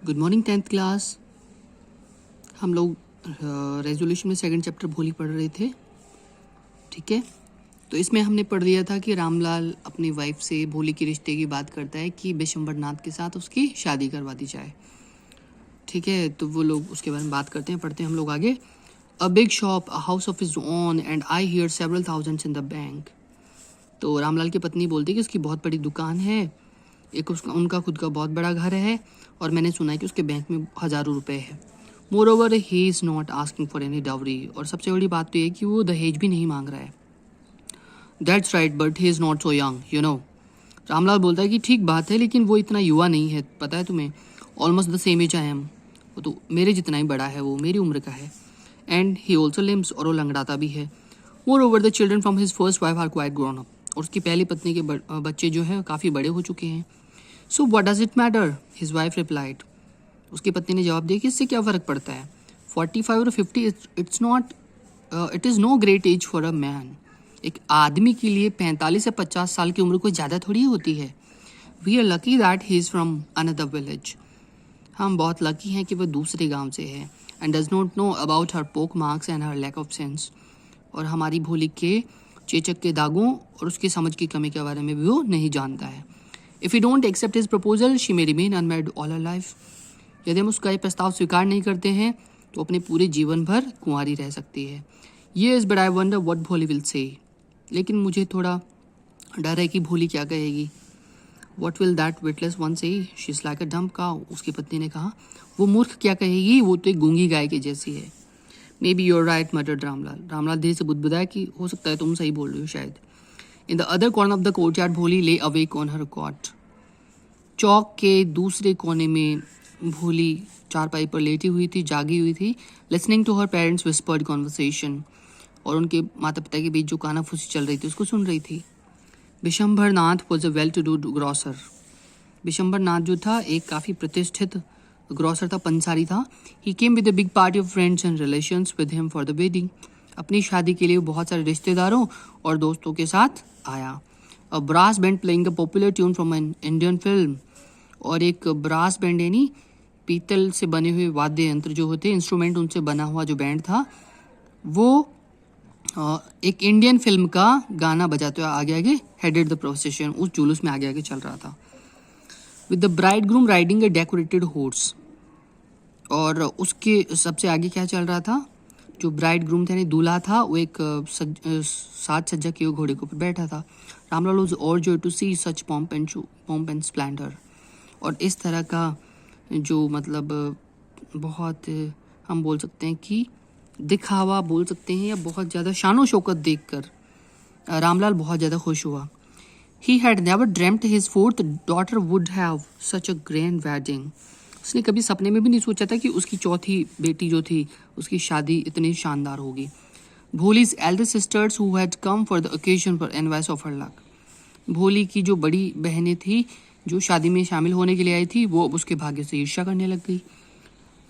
Good morning 10th class. हम लोग resolution में सेकंड चैप्टर भोली पढ़ रहे थे। ठीक है, तो इसमें हमने पढ़ लिया था कि रामलाल अपनी वाइफ से भोली के रिश्ते की बात करता है कि बिशंबरनाथ के साथ उसकी शादी करवा दी जाए। ठीक है, तो वो लोग उसके बारे में बात करते हैं। पढ़ते हैं हम लोग आगे। A big shop, a house of his own and I hear several thousands in the bank. तो रामलाल की पत्नी बोलती है कि उसकी बहुत बड़ी दुकान है, एक उनका खुद का बहुत बड़ा घर है और मैंने सुना है कि उसके बैंक में हज़ारों रुपए है। More over he is not asking for any dowry, और सबसे बड़ी बात तो ये कि वो दहेज भी नहीं मांग रहा है। That's right but he is not so young you know. Ramlal बोलता है कि ठीक बात है, लेकिन वो इतना युवा नहीं है, पता है तुम्हें। Almost the same age I am, वो तो मेरे जितना ही बड़ा है, वो मेरी उम्र का है। एंड ही ऑल्सो लिम्स, और वो लंगड़ाता भी है। Moreover the children from his first wife are quite grown up, और उसकी पहली पत्नी के बच्चे जो हैं काफ़ी बड़े हो चुके हैं। So what does it matter, his wife replied. उसकी पत्नी ने जवाब दिया कि इससे क्या फ़र्क पड़ता है, 45 और 50 it's not, it is no great age for a man. एक आदमी के लिए 45 से 50 साल की उम्र कोई ज़्यादा थोड़ी होती है। We are lucky that he is from another village. हम बहुत लकी हैं कि वह दूसरे गांव से है। And does not know about her pock marks and her lack of sense, और हमारी भोली के चेचक के दागों और उसकी समझ की कमी के बारे में भी वो नहीं जानता है। If you don't accept his proposal she may remain unmarried all her life. यदि हम उसका ये प्रस्ताव स्वीकार नहीं करते हैं तो अपने पूरे जीवन भर कुंवारी रह सकती है। ये is but I wonder what भोली विल से, लेकिन मुझे थोड़ा डर है कि भोली क्या कहेगी। What will that witless one say, she is like a dumb cow. उसकी पत्नी ने कहा, वो मूर्ख क्या कहेगी, वो तो एक गूंगी गाय की जैसी है। Maybe you're right muttered Ramlal. Ramlal धीरे से बुदबुदाया कि हो सकता है तुम सही बोल रही हो शायद। In the other corner of the courtyard भोली ले अवेक ऑन हर कॉट। चौक के दूसरे कोने में भोली चारपाई पर लेटी हुई थी, जागी हुई थी, listening to her parents whispered conversation, और उनके माता पिता के बीच जो कानाफूसी चल रही थी उसको सुन रही थी। Bishamber Nath was a well to do grocer. Bishamber Nath जो था एक काफ़ी प्रतिष्ठित ग्रॉसर था, पंसारी था। He came with a big party of friends and relations with him for the wedding. अपनी शादी के लिए बहुत सारे रिश्तेदारों और दोस्तों के साथ आया। A brass band playing a popular tune from an Indian film, और एक ब्रास बैंड यानी पीतल से बने हुए वाद्य यंत्र जो होते इंस्ट्रूमेंट, उनसे बना हुआ जो बैंड था, वो एक इंडियन फिल्म का गाना बजाते हुए आगे आगे हेडेड द प्रोसेशन, उस जुलूस में आगे आगे चल रहा था। With the bride groom riding A decorated horse, और उसके सबसे आगे क्या चल रहा था, जो ब्राइड ग्रूम थे यानी दूल्हा था, वो एक साज सज्जा किए घोड़े के ऊपर बैठा था। Ramlal was overjoyed to see such pomp and splendour, और इस तरह का जो मतलब बहुत हम बोल सकते हैं कि दिखावा बोल सकते हैं, या बहुत ज़्यादा शानो शौकत देखकर रामलाल बहुत ज़्यादा खुश हुआ। He had never dreamt his fourth daughter would have such a grand wedding. उसने कभी सपने में भी नहीं सोचा था कि उसकी चौथी बेटी जो थी उसकी शादी इतनी शानदार होगी। भोली's elder sisters who had come for the occasion were envious of her luck. भोली की जो बड़ी बहनें थी जो शादी में शामिल होने के लिए आई थी, वो अब उसके भाग्य से ईर्ष्या करने लग गई।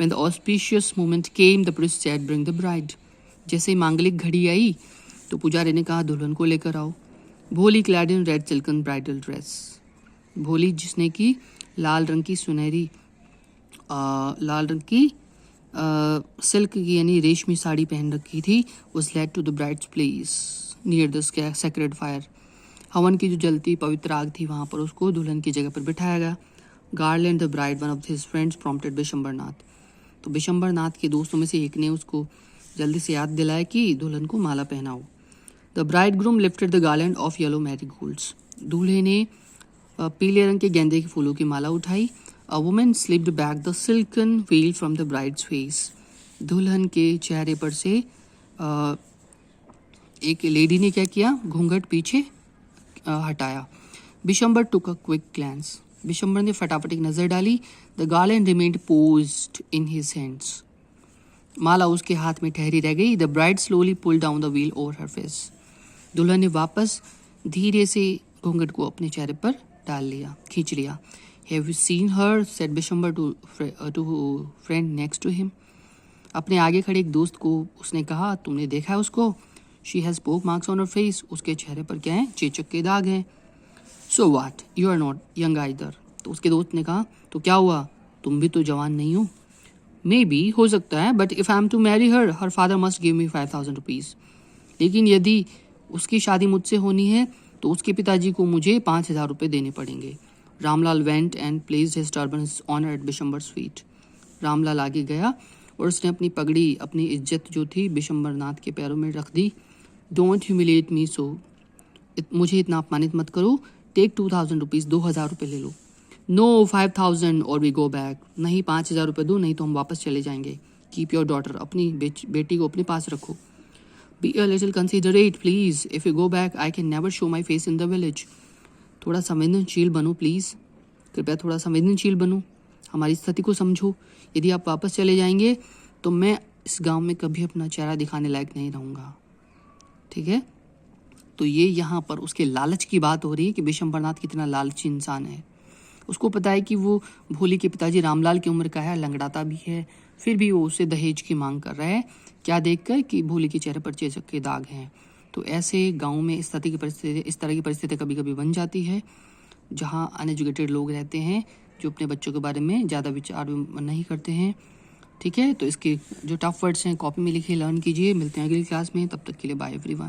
When the auspicious moment came, the priest said, "Bring the bride." जैसे ही मांगलिक घड़ी आई तो पुजारी ने कहा, दुल्हन को लेकर आओ। भोली clad in red silken bridal dress. भोली जिसने की लाल रंग की सुनहरी लाल रंग की सिल्क की यानी रेशमी साड़ी पहन रखी थी, was led to the bride's place near the sacred fire. हवन की जो जलती पवित्र आग थी वहाँ पर उसको दुल्हन की जगह पर बिठाया गया। Garland the bride one of his friends prompted Bishambarnath. तो बिशंबरनाथ के दोस्तों में से एक ने उसको जल्दी से याद दिलाया कि दुल्हन को माला पहनाओ। The bridegroom lifted the garland of yellow marigolds. दूल्हे ने पीले रंग के गेंदे के फूलों की माला उठाई। A woman slipped back the silken well from the brides face. दुल्हन के चेहरे पर से एक लेडी ने क्या किया, घूंघट पीछे हटाया। Bishamber took a quick glance. Bishamber ने फटाफट एक नजर डाली। The garland remained poised in his hands. माला उसके हाथ में ठहरी रह गई। The bride slowly pull down the veil over her face. दुल्हन ने वापस धीरे से घूंघट को अपने चेहरे पर डाल लिया, खींच लिया। Have you seen her, said Bishambar to friend next to him. अपने आगे खड़े एक दोस्त को उसने कहा, तुमने देखा है उसको? She has pock marks on her face. उसके चेहरे पर क्या है, चेचक के दाग हैं। So what, you are not young either. तो उसके दोस्त ने कहा, तो क्या हुआ, तुम भी तो जवान नहीं हो। मे बी, हो सकता है, but if I am to marry her, her father must give me 5,000 rupees. लेकिन यदि उसकी शादी मुझसे होनी है तो उसके पिताजी को मुझे 5,000 रुपये देने पड़ेंगे। Ramlal went and placed his turban his honour at Bishamber's feet. Ramlal आगे गया और उसने अपनी पगड़ी, अपनी इज्जत जो थी बिशंबरनाथ के पैरों में रख दी। डोंट ह्यूमिलेट मी सो, मुझे इतना अपमानित मत करो। टेक 2,000 रुपीज़, 2,000 रुपये ले लो। नो 5,000 और वी गो बैक, नहीं 5,000 रुपये दो, नहीं तो हम वापस चले जाएंगे। कीप योर डॉटर, अपनी बेटी को अपने पास रखो। Be a little considerate please, if you go back I can never show my face in the village. थोड़ा संवेदनशील बनो प्लीज़, कृपया थोड़ा संवेदनशील बनो, हमारी स्थिति को समझो। यदि आप वापस चले जाएंगे तो मैं इस गांव में कभी अपना चेहरा दिखाने लायक नहीं रहूँगा। ठीक है, तो ये यहाँ पर उसके लालच की बात हो रही है कि बिशंबरनाथ कितना लालची इंसान है। उसको पता है कि वो भोली के पिताजी रामलाल की उम्र का है, लंगड़ाता भी है, फिर भी वो उससे दहेज की मांग कर रहा है। क्या देखकर कि भोली के चेहरे पर चेचक के दाग हैं। तो ऐसे गांव में इस तरह की परिस्थिति कभी कभी बन जाती है, जहां अनएजुकेटेड लोग रहते हैं जो अपने बच्चों के बारे में ज़्यादा विचार नहीं करते हैं। ठीक है, तो इसके जो टफ वर्ड्स हैं कॉपी में लिखिए, लर्न कीजिए। मिलते हैं अगली क्लास में, तब तक के लिए बाय एवरीवन।